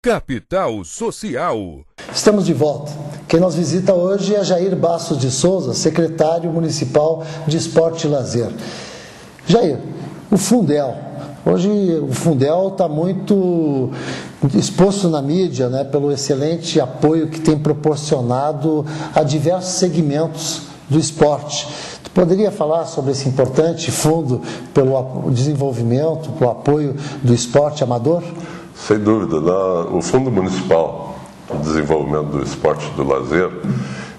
Capital Social. Estamos de volta. Quem nos visita hoje é Jair Bastos de Souza, secretário municipal de Esporte e Lazer. Jair, o Fundel. Hoje o Fundel está muito exposto na mídia, né, pelo excelente apoio que tem proporcionado a diversos segmentos do esporte. Tu poderia falar sobre esse importante fundo pelo desenvolvimento, pelo apoio do esporte amador? Sem dúvida. O Fundo Municipal de Desenvolvimento do Esporte e do Lazer,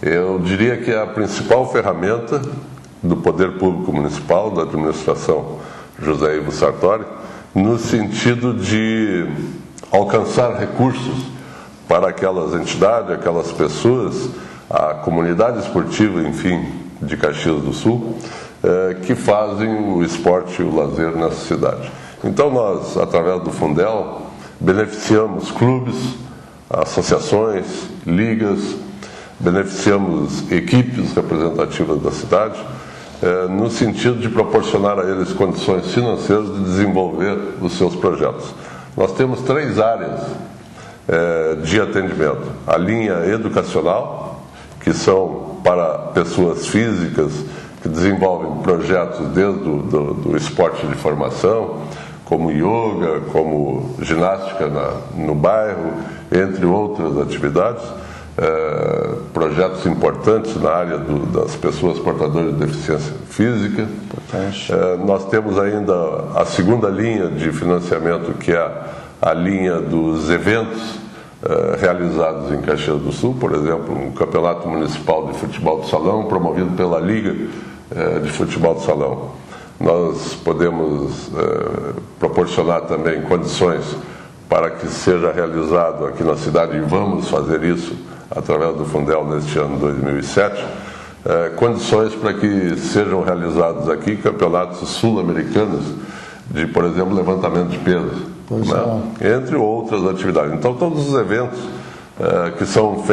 eu diria que é a principal ferramenta do Poder Público Municipal, da administração José Ivo Sartori, no sentido de alcançar recursos para aquelas entidades, aquelas pessoas, a comunidade esportiva, enfim, de Caxias do Sul, que fazem o esporte e o lazer nessa cidade. Então nós, através do Fundel, beneficiamos clubes, associações, ligas, beneficiamos equipes representativas da cidade, no sentido de proporcionar a eles condições financeiras de desenvolver os seus projetos. Nós temos 3 áreas de atendimento. A linha educacional, que são para pessoas físicas que desenvolvem projetos desde do esporte de formação, como yoga, como ginástica no bairro, entre outras atividades. Projetos importantes na área das pessoas portadoras de deficiência física. Nós temos ainda a segunda linha de financiamento, que é a linha dos eventos realizados em Caxias do Sul, por exemplo, um campeonato municipal de futebol de salão promovido pela Liga de Futebol de Salão. Nós podemos proporcionar também condições para que seja realizado aqui na cidade, e vamos fazer isso através do Fundel neste ano 2007, condições para que sejam realizados aqui campeonatos sul-americanos de, por exemplo, levantamento de peso, né? Entre outras atividades. Então, todos os eventos que são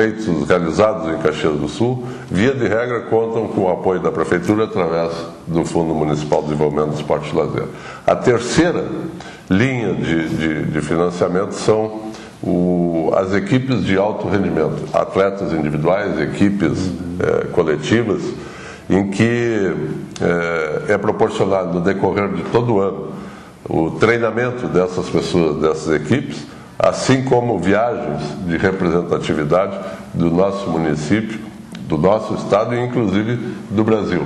realizados em Caxias do Sul, via de regra, contam com o apoio da Prefeitura através do Fundo Municipal de Desenvolvimento do Esporte e Lazer. A terceira linha de financiamento são as equipes de alto rendimento, atletas individuais, equipes coletivas, em que é proporcionado no decorrer de todo o ano o treinamento dessas pessoas, dessas equipes, assim como viagens de representatividade do nosso município, do nosso estado e inclusive do Brasil,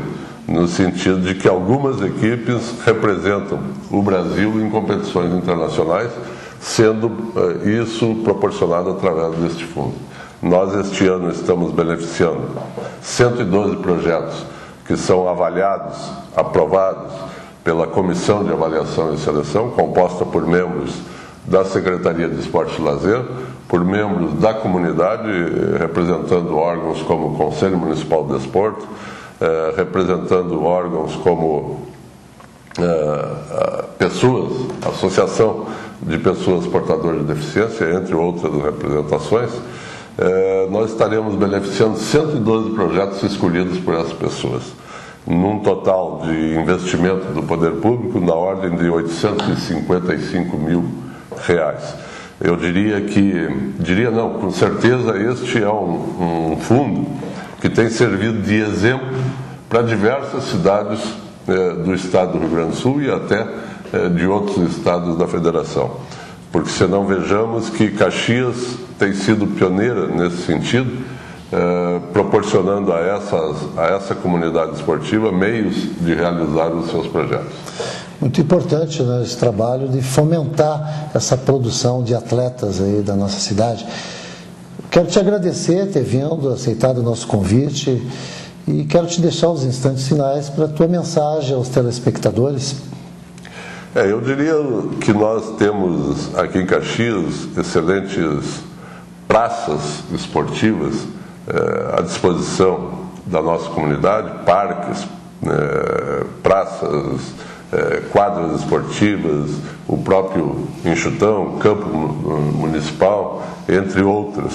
no sentido de que algumas equipes representam o Brasil em competições internacionais, sendo isso proporcionado através deste fundo. Nós este ano estamos beneficiando 112 projetos que são avaliados, aprovados pela Comissão de Avaliação e Seleção, composta por membros da Secretaria de Esporte e Lazer, por membros da comunidade, representando órgãos como o Conselho Municipal de Desporto, representando órgãos como pessoas, Associação de Pessoas Portadoras de Deficiência, entre outras representações. Nós estaremos beneficiando 112 projetos escolhidos por essas pessoas, num total de investimento do Poder Público na ordem de R$855 mil. Eu diria não, com certeza este é um fundo que tem servido de exemplo para diversas cidades do estado do Rio Grande do Sul e até de outros estados da federação. Porque senão vejamos que Caxias tem sido pioneira nesse sentido, proporcionando a essa comunidade esportiva meios de realizar os seus projetos. Muito importante, né, esse trabalho de fomentar essa produção de atletas aí da nossa cidade. Quero te agradecer ter vindo, aceitado o nosso convite, e quero te deixar os instantes finais para a tua mensagem aos telespectadores. Eu diria que nós temos aqui em Caxias excelentes praças esportivas à disposição da nossa comunidade, parques, praças, quadras esportivas, o próprio enxutão, campo municipal, entre outros.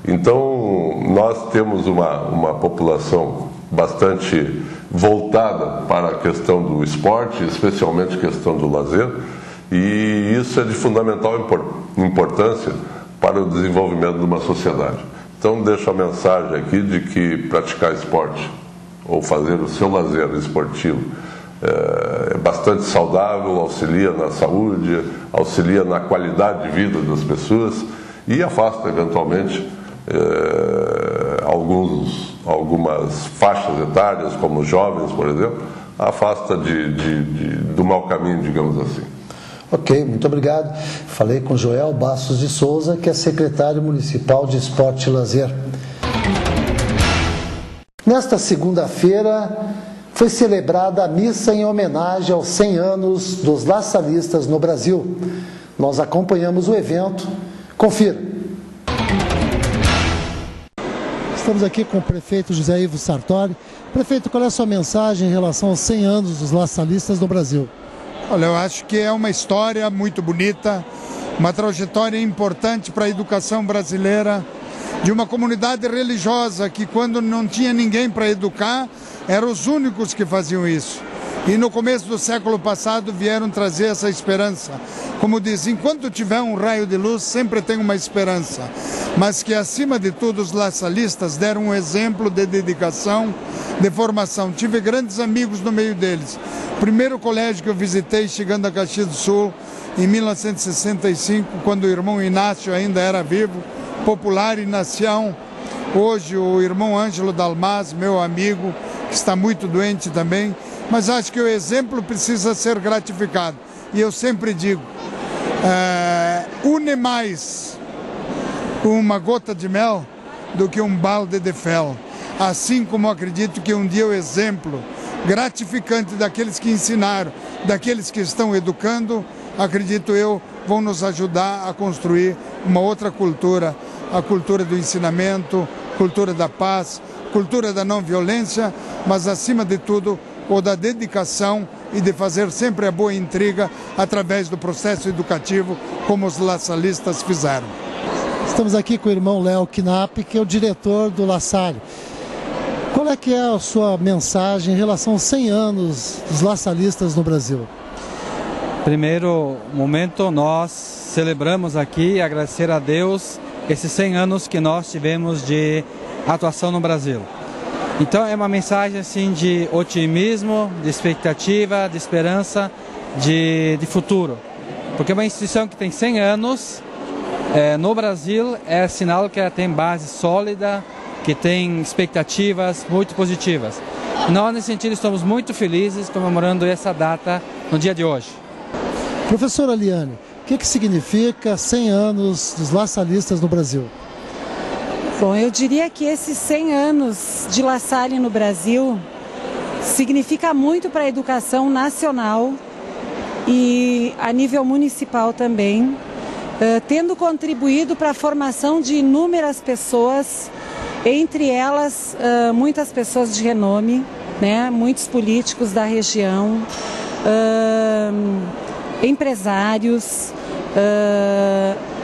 Então, nós temos uma população bastante voltada para a questão do esporte, especialmente a questão do lazer, e isso é de fundamental importância para o desenvolvimento de uma sociedade. Então deixo a mensagem aqui de que praticar esporte ou fazer o seu lazer esportivo é bastante saudável, auxilia na saúde, auxilia na qualidade de vida das pessoas e afasta eventualmente algumas faixas etárias, como jovens, por exemplo, afasta do mau caminho, digamos assim. Ok, muito obrigado. Falei com Joel Bastos de Souza, que é secretário municipal de Esporte e Lazer. Nesta segunda-feira foi celebrada a missa em homenagem aos 100 anos dos laçalistas no Brasil. Nós acompanhamos o evento. Confira. Estamos aqui com o prefeito José Ivo Sartori. Prefeito, qual é a sua mensagem em relação aos 100 anos dos laçalistas no Brasil? Olha, eu acho que é uma história muito bonita, uma trajetória importante para a educação brasileira, de uma comunidade religiosa que, quando não tinha ninguém para educar, eram os únicos que faziam isso. E no começo do século passado vieram trazer essa esperança. Como diz, enquanto tiver um raio de luz, sempre tem uma esperança. Mas que, acima de tudo, os laçalistas deram um exemplo de dedicação, de formação. Tive grandes amigos no meio deles. O primeiro colégio que eu visitei, chegando a Caxias do Sul, em 1965, quando o irmão Inácio ainda era vivo, Popular e Nação. Hoje o irmão Ângelo Dalmas, meu amigo, que está muito doente também, mas acho que o exemplo precisa ser gratificado. E eu sempre digo, une mais uma gota de mel do que um balde de fel. Assim como acredito que um dia o exemplo gratificante daqueles que ensinaram, daqueles que estão educando, acredito eu, vão nos ajudar a construir uma outra cultura, a cultura do ensinamento, cultura da paz, cultura da não violência, mas acima de tudo, o da dedicação e de fazer sempre a boa intriga através do processo educativo, como os laçalistas fizeram. Estamos aqui com o irmão Léo Knapp, que é o diretor do La Salle. Qual é que é a sua mensagem em relação aos 100 anos dos laçalistas no Brasil? Primeiro momento, nós celebramos aqui e agradecer a Deus esses 100 anos que nós tivemos de atuação no Brasil. Então é uma mensagem assim de otimismo, de expectativa, de esperança, de futuro. Porque uma instituição que tem 100 anos no Brasil é sinal que ela tem base sólida, que tem expectativas muito positivas. Nós, nesse sentido, estamos muito felizes comemorando essa data no dia de hoje. Professora Liane, o que significa 100 anos dos laçalistas no Brasil? Bom, eu diria que esses 100 anos de La Salle no Brasil significa muito para a educação nacional e a nível municipal também, tendo contribuído para a formação de inúmeras pessoas, entre elas muitas pessoas de renome, né, muitos políticos da região, empresários,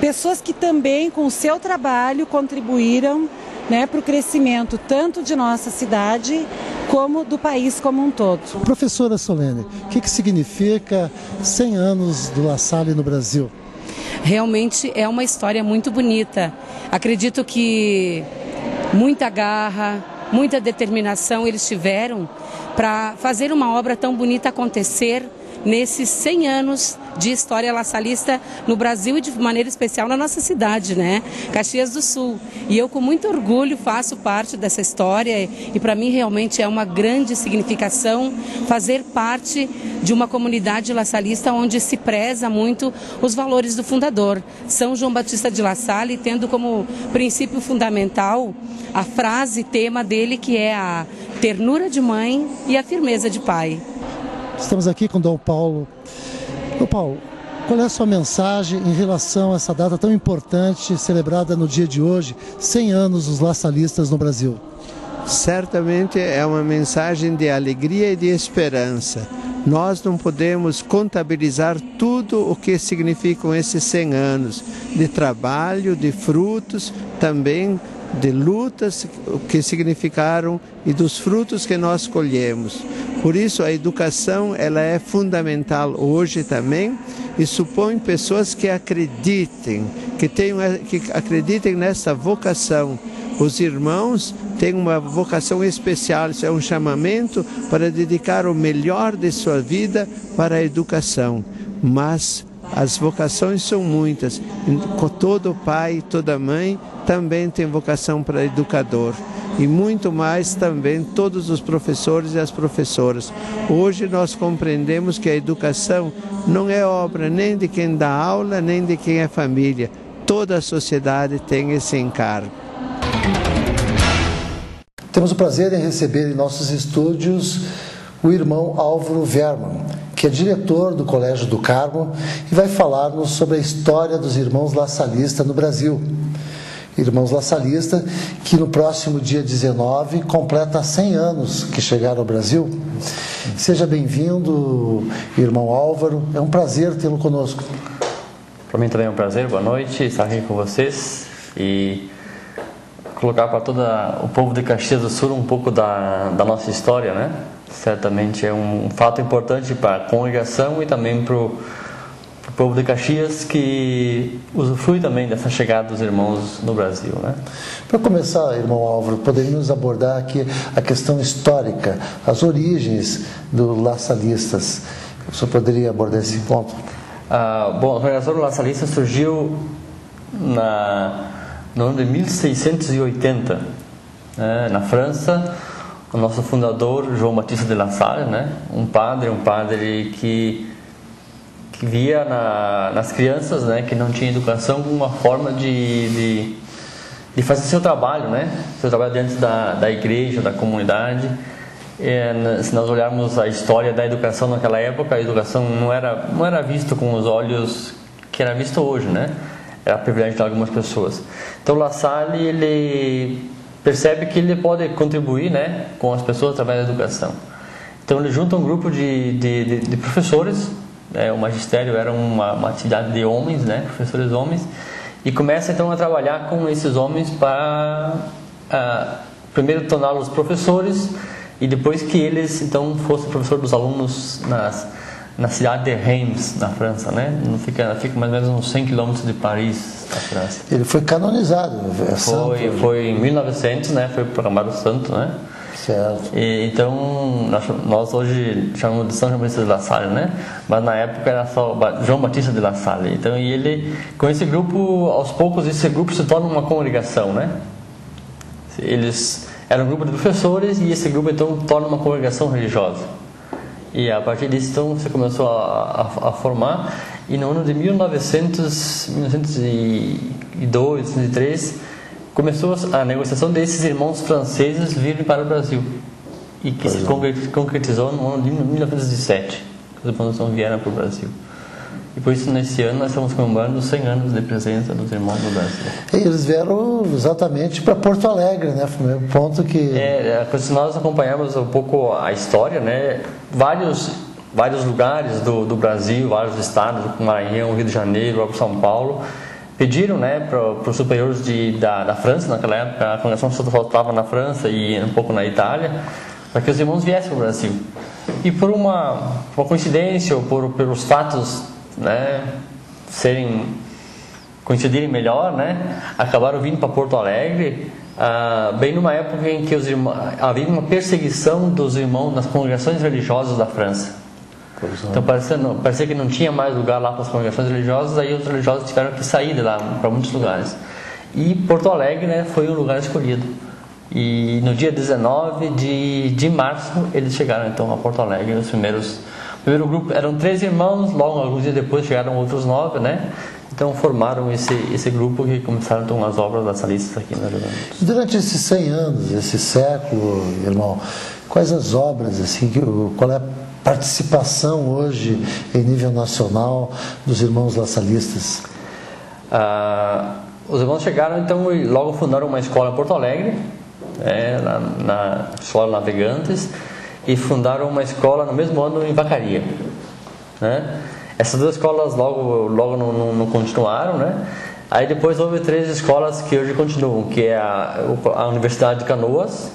pessoas que também com o seu trabalho contribuíram, né, para o crescimento tanto de nossa cidade como do país como um todo. Professora Solene, o que significa 100 anos do La Salle no Brasil? Realmente é uma história muito bonita. Acredito que muita garra, muita determinação eles tiveram para fazer uma obra tão bonita acontecer nesses 100 anos de história laçalista no Brasil e de maneira especial na nossa cidade, né? Caxias do Sul. E eu com muito orgulho faço parte dessa história e para mim realmente é uma grande significação fazer parte de uma comunidade laçalista onde se preza muito os valores do fundador, São João Batista de La Salle, tendo como princípio fundamental a frase tema dele que é a ternura de mãe e a firmeza de pai. Estamos aqui com o Dom Paulo. Dom Paulo, qual é a sua mensagem em relação a essa data tão importante, celebrada no dia de hoje, 100 anos dos laçalistas no Brasil? Certamente é uma mensagem de alegria e de esperança. Nós não podemos contabilizar tudo o que significam esses 100 anos de trabalho, de frutos, também de lutas que significaram e dos frutos que nós colhemos. Por isso a educação ela é fundamental hoje também e supõe pessoas que acreditem, que acreditem nessa vocação. Os irmãos têm uma vocação especial, isso é um chamamento para dedicar o melhor de sua vida para a educação. Mas as vocações são muitas. Todo pai, toda mãe também tem vocação para educador. E muito mais também todos os professores e as professoras. Hoje nós compreendemos que a educação não é obra nem de quem dá aula, nem de quem é família. Toda a sociedade tem esse encargo. Temos o prazer em receber em nossos estúdios o irmão Álvaro Verman, que é diretor do Colégio do Carmo e vai falar-nos sobre a história dos irmãos La Salista no Brasil. Irmãos La Salista, que no próximo dia 19 completa 100 anos que chegaram ao Brasil. Seja bem-vindo, irmão Álvaro, é um prazer tê-lo conosco. Para mim também é um prazer, boa noite, estar aqui com vocês e colocar para todo o povo de Caxias do Sul um pouco da nossa história, né? Certamente é um fato importante para a congregação e também para o povo de Caxias, que usufrui também dessa chegada dos irmãos no Brasil, né? Para começar, irmão Álvaro, poderíamos abordar aqui a questão histórica, as origens do La Salistas. O senhor poderia abordar esse ponto? Bom, a congregação do La Salista surgiu no ano de 1680, na França. O nosso fundador, João Batista de La Salle, né? um padre que via nas crianças, né, que não tinham educação, uma forma de fazer seu trabalho, né? Seu trabalho dentro da igreja, da comunidade. Se nós olharmos a história da educação naquela época, a educação não era vista com os olhos que era visto hoje, né? Era privilégio de algumas pessoas. Então La Salle, ele percebe que ele pode contribuir, né, com as pessoas através da educação. Então ele junta um grupo de professores, o magistério era uma atividade de homens, né, professores homens, e começa então a trabalhar com esses homens para primeiro torná-los professores e depois que eles então fossem professores dos alunos na cidade de Reims, na França, né? Fica mais ou menos uns 100 quilômetros de Paris, na França. Ele foi canonizado, foi em 1900, né? Foi proclamado santo, né? Certo. Então, nós hoje chamamos de São João Batista de La Salle, né? Mas na época era só João Batista de La Salle. Então, e ele, com esse grupo, aos poucos, esse grupo se torna uma congregação, né? Eles eram um grupo de professores e esse grupo, então, torna uma congregação religiosa. E a partir disso, então, você começou a formar. E no ano de 1902, 1903, começou a negociação desses irmãos franceses virem para o Brasil. E que se concretizou no ano de 1917. Os irmãos então vieram para o Brasil. E por isso, nesse ano, nós estamos comemorando os 100 anos de presença dos irmãos no Brasil. E eles vieram exatamente para Porto Alegre, né? Foi o ponto que... Se nós acompanharmos um pouco a história, né? Vários lugares do Brasil, vários estados, como Maranhão, Rio de Janeiro, São Paulo, pediram, né, para os superiores da França, naquela época, a congregação só estava na França e um pouco na Itália, para que os irmãos viessem para o Brasil. E por uma coincidência, ou pelos fatos, né, coincidirem melhor, né, acabaram vindo para Porto Alegre, bem numa época em que havia uma perseguição dos irmãos nas congregações religiosas da França. Então parecia que não tinha mais lugar lá para as congregações religiosas, aí os religiosos tiveram que sair de lá para muitos lugares. E Porto Alegre, né, foi um lugar escolhido. E no dia 19 de março eles chegaram então a Porto Alegre. O primeiro grupo eram 3 irmãos, logo alguns dias depois chegaram outros 9, né? Então formaram esse grupo que começaram então as obras da Salistas aqui na Alemanha. Durante esses 100 anos, esse século, irmão, quais as obras, assim, qual é a participação hoje em nível nacional dos irmãos laçalistas? Os irmãos chegaram então e logo fundaram uma escola em Porto Alegre, na Escola Navegantes, e fundaram uma escola no mesmo ano em Vacaria, né? Essas duas escolas logo não continuaram, né? Aí depois houve 3 escolas que hoje continuam, que é a Universidade de Canoas,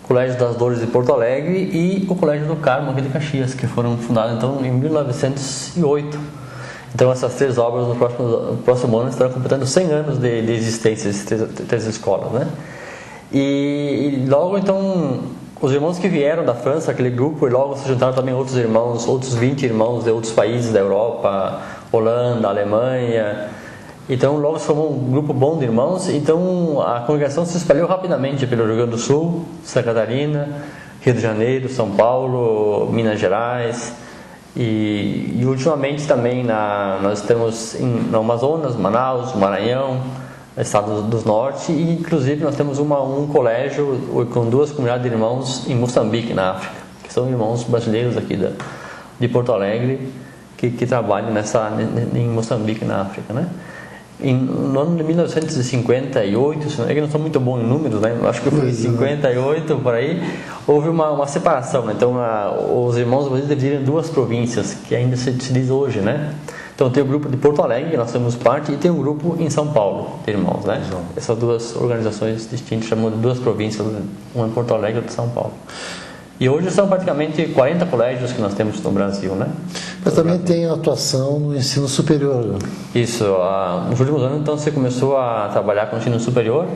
o Colégio das Dores de Porto Alegre e o Colégio do Carmo aqui de Caxias, que foram fundados então em 1908. Então essas 3 obras no próximo ano estarão completando 100 anos de existência, essas 3 escolas, né? E logo então os irmãos que vieram da França, aquele grupo, e logo se juntaram também outros irmãos, outros 20 irmãos de outros países da Europa, Holanda, Alemanha. Então logo se formou um grupo bom de irmãos. Então a congregação se espalhou rapidamente pelo Rio Grande do Sul, Santa Catarina, Rio de Janeiro, São Paulo, Minas Gerais. E ultimamente também nós temos no Amazonas, Manaus, Maranhão, Estados do Norte, e inclusive nós temos um colégio com 2 comunidades de irmãos em Moçambique, na África, que são irmãos brasileiros aqui de Porto Alegre, que trabalham em Moçambique, na África, né? No ano de 1958, é que não sou muito bom em números, né? Acho que foi em 58 por aí, houve uma separação, né? Então os irmãos brasileiros dividiram em 2 províncias, que ainda se diz hoje, né? Então tem o grupo de Porto Alegre, nós temos parte, e tem um grupo em São Paulo de irmãos, né? Essas 2 organizações distintas, chamam de 2 províncias, uma em Porto Alegre e outra em São Paulo. E hoje são praticamente 40 colégios que nós temos no Brasil, né? Mas também tem atuação no ensino superior. Isso, nos últimos anos então você começou a trabalhar com o ensino superior.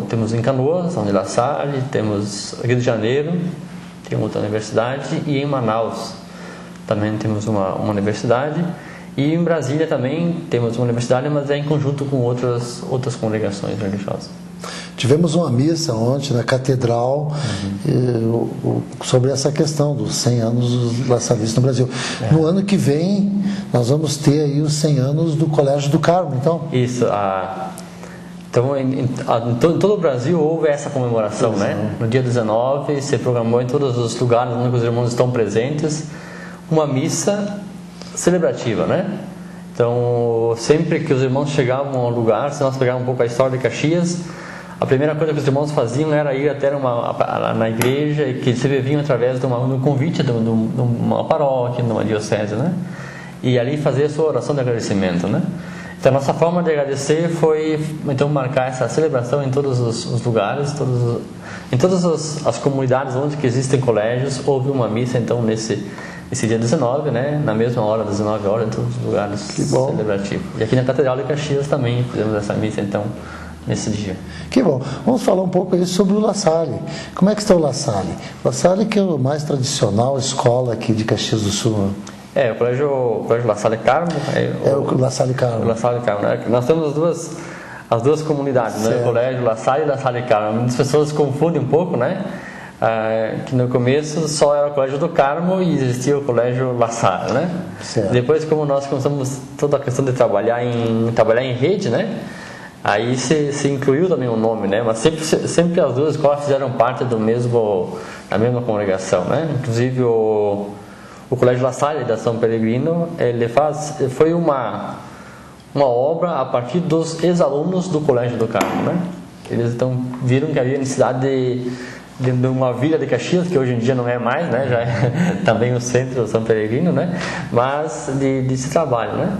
Temos em Canoas, onde La Salle, temos Rio de Janeiro, tem outra universidade, e em Manaus também temos uma universidade, e em Brasília também temos uma universidade, mas é em conjunto com outras congregações religiosas. Tivemos uma missa ontem na Catedral sobre essa questão dos 100 anos dos laçalistas no Brasil. No ano que vem, nós vamos ter aí os 100 anos do Colégio do Carmo, então? Isso. Então, em todo o Brasil houve essa comemoração, né? No dia 19, se programou em todos os lugares onde os irmãos estão presentes uma missa celebrativa, né? Então, sempre que os irmãos chegavam ao lugar, se nós pegarmos um pouco a história de Caxias, a primeira coisa que os irmãos faziam era ir até na igreja, que eles vinham através de um convite de uma paróquia, de uma diocese, né? E ali fazer a sua oração de agradecimento, né? Então a nossa forma de agradecer foi então marcar essa celebração em todos os lugares, em todas as comunidades onde que existem colégios. Houve uma missa então nesse dia 19, né? Na mesma hora, 19 horas, em todos os lugares celebrativos. E aqui na Catedral de Caxias também fizemos essa missa então nesse dia. Que bom. Vamos falar um pouco aí sobre o La Salle. Como é que está o La Salle? La Salle, que é a mais tradicional escola aqui de Caxias do Sul. O colégio La Salle Carmo. O La Salle Carmo. La Salle Carmo, né? Nós temos as duas comunidades, né? O colégio La Salle e La Salle Carmo. Muitas pessoas confundem um pouco, né? Que no começo só era o colégio do Carmo e existia o colégio La Salle, né? Certo. Depois, como nós começamos toda a questão de trabalhar em rede, né? Aí se incluiu também o nome, né? Mas sempre as duas escolas fizeram parte da mesma congregação, né? Inclusive o Colégio La Salle da São Peregrino, foi uma obra a partir dos ex-alunos do Colégio do Carmo, né? Eles então viram que havia necessidade de uma vila de Caxias, que hoje em dia não é mais, né? Já é também o centro do São Peregrino, né? Mas desse trabalho, né?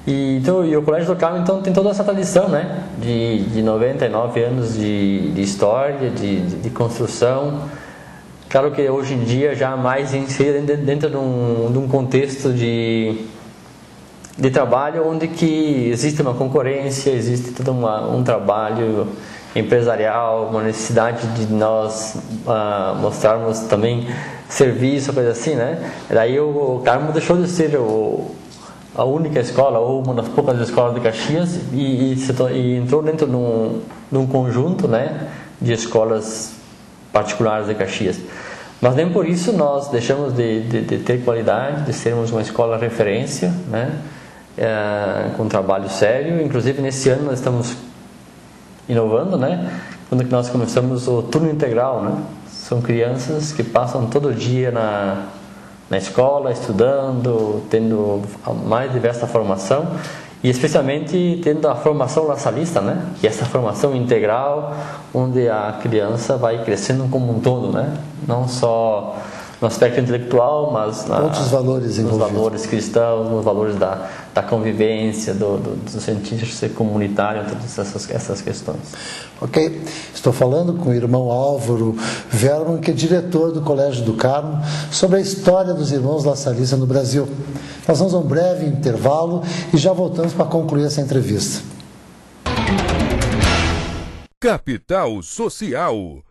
E o Colégio do Carmo então tem toda essa tradição, né? De 99 anos de história, de construção. Claro que hoje em dia já mais inserido dentro de um contexto de trabalho onde que existe uma concorrência, existe todo um trabalho empresarial, uma necessidade de nós mostrarmos também serviço, coisa assim, né? Daí o Carmo deixou de ser a única escola ou uma das poucas escolas de Caxias e entrou dentro de um conjunto, né, de escolas particulares de Caxias. Mas nem por isso nós deixamos de ter qualidade, de sermos uma escola referência, né, com trabalho sério. Inclusive nesse ano nós estamos inovando, né, quando nós começamos o turno integral, né. São crianças que passam todo dia na escola, estudando, tendo a mais diversa formação e especialmente tendo a formação laçalista, né? Que é essa formação integral onde a criança vai crescendo como um todo, né? Não só no aspecto intelectual, mas outros valores nos valores cristãos, nos valores da convivência, do sentido de ser comunitário, todas essas questões. Ok, estou falando com o irmão Álvaro Verman, que é diretor do Colégio do Carmo, sobre a história dos irmãos La Salisa no Brasil. Nós vamos a um breve intervalo e já voltamos para concluir essa entrevista. Capital Social.